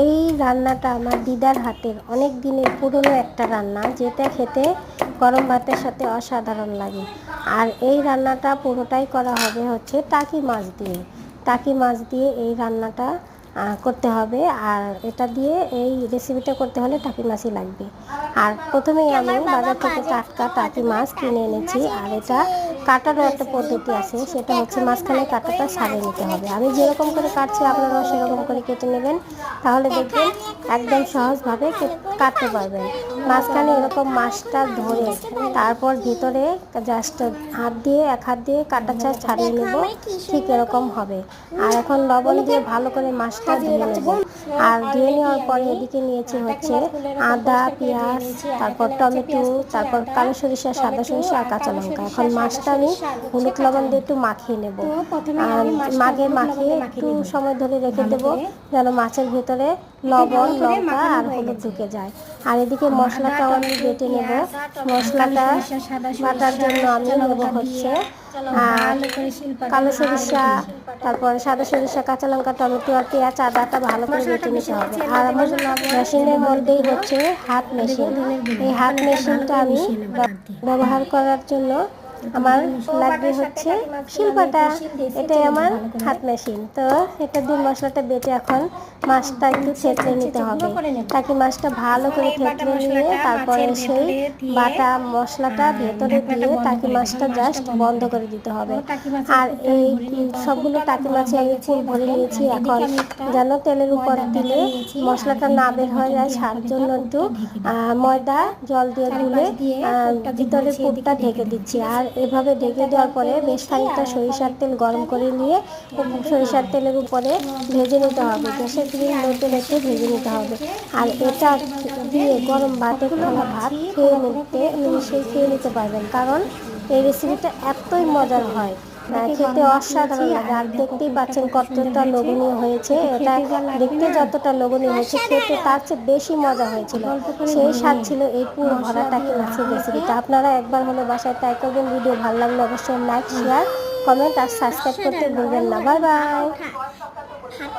এই রান্নাটা আমার দিদার হাতের অনেক দিনের পুরনো একটা রান্না, যেটা খেতে গরম ভাতের সাথে অসাধারণ লাগে। আর এই রান্নাটা পুরোটাই করা হবে হচ্ছে টাকি মাছ দিয়ে। টাকি মাছ দিয়ে এই রান্নাটা করতে হবে। আর এটা দিয়ে এই রেসিপিটা করতে হলে টাকি মাছই লাগবে। আর প্রথমেই আমি বাজার থেকে টাটকা টাকি মাছ কিনে এনেছি। আর এটা কাটারও একটা পদ্ধতি আছে, সেটা হচ্ছে মাঝখানে কাটাটা ছাড়িয়ে নিতে হবে। আমি যেরকম করে কাটছি আপনারাও সেরকম করে কেটে নেবেন, তাহলে দেখবেন একদম সহজভাবে কাটতে পারবেন। মাঝখানে এরকম মাছটা ধরে তারপর ভিতরে জাস্ট এক হাত দিয়ে কাটাটা ছাড়িয়ে নেব, ঠিক এরকম হবে। আর এখন লবণ দিয়ে ভালো করে মাছটা ধুয়ে নেব। আর ধুয়ে নেওয়ার পরে এদিকে নিয়েছি হচ্ছে আদা, পেঁয়াজ, তারপর টমেটো, তারপর কালো সরিষা, সাদা সরিষা আর কাঁচা লঙ্কা। এখন মাছটা আমি হলুদ লবণ দিয়ে একটু মাখিয়ে নেব। আর মাখিয়ে একটু সময় ধরে রেখে দেবো, যেন মাছের ভেতরে লবণ, লঙ্কা আর হলুদ ঢুকে যায়। আর এদিকে মশলাটাও আমি বেটে নেব। মশলাটা বাটার জন্য আমি নেব হচ্ছে কালো সরিষা, তারপর সাদা সরিষা, কাঁচা লঙ্কা, টমেটো আর পেঁয়াজ, আদাটা ভালো করে বেটে নিতে হবে। আর আমার মেশিনের মধ্যেই হচ্ছে হাত মেশিন। এই হাত মেশিনটা আমি ব্যবহার করার জন্য আমার লাগবে হচ্ছে শিলপাটা। এটাই আমার হাত মেশিন। তো এটা দিয়ে মশলাটা বেটে এখন মাছটা একটু থেতলে নিতে হবে। তাকে মাছটা ভালো করে থেতলে নিয়ে তারপরে সেই বাটা মশলাটা ভেতরে দিয়ে টাকি মাছটা জাস্ট বন্ধ করে দিতে হবে। আর এই সবগুলো টাকি মাছে আমি ফুল ভরে নিয়েছি। এখন যেন তেলের উপর দিলে মশলাটা না বের হয়ে যায়, তার জন্য একটু ময়দা জল দিয়ে গুলে ভিতরের পুরটা ঢেকে দিচ্ছি। আর এভাবে ঢেকে দেওয়ার পরে বেশ খানিকটা সরিষার তেল গরম করে নিয়ে সরিষার তেলের উপরে ভেজে নিতে হবে। গ্যাসের ফ্লেম লোতে রেখে ভেজে নিতে হবে। আর এটা দিয়ে গরম ভাতের থালা ভাত খেয়ে নিতে পারবেন, কারণ এই রেসিপিটা এতই মজার হয়, খেতে অসাধারণ লাগে। আর দেখতেই পাচ্ছেন কতটা লোভনীয় হয়েছে। এটা দেখতে যতটা লোভনীয় হয়েছে, খেতে তার চেয়ে বেশি মজা হয়েছিল। সেই স্বাদ ছিল এই পুরো ভরা টাকি মাছের রেসিপিটা। আপনারা একবার হলে বাসায় ট্রাই করবেন। ভিডিও ভালো লাগলে অবশ্যই লাইক, শেয়ার, কমেন্ট আর সাবস্ক্রাইব করতে ভুলবেন না। Bye bye.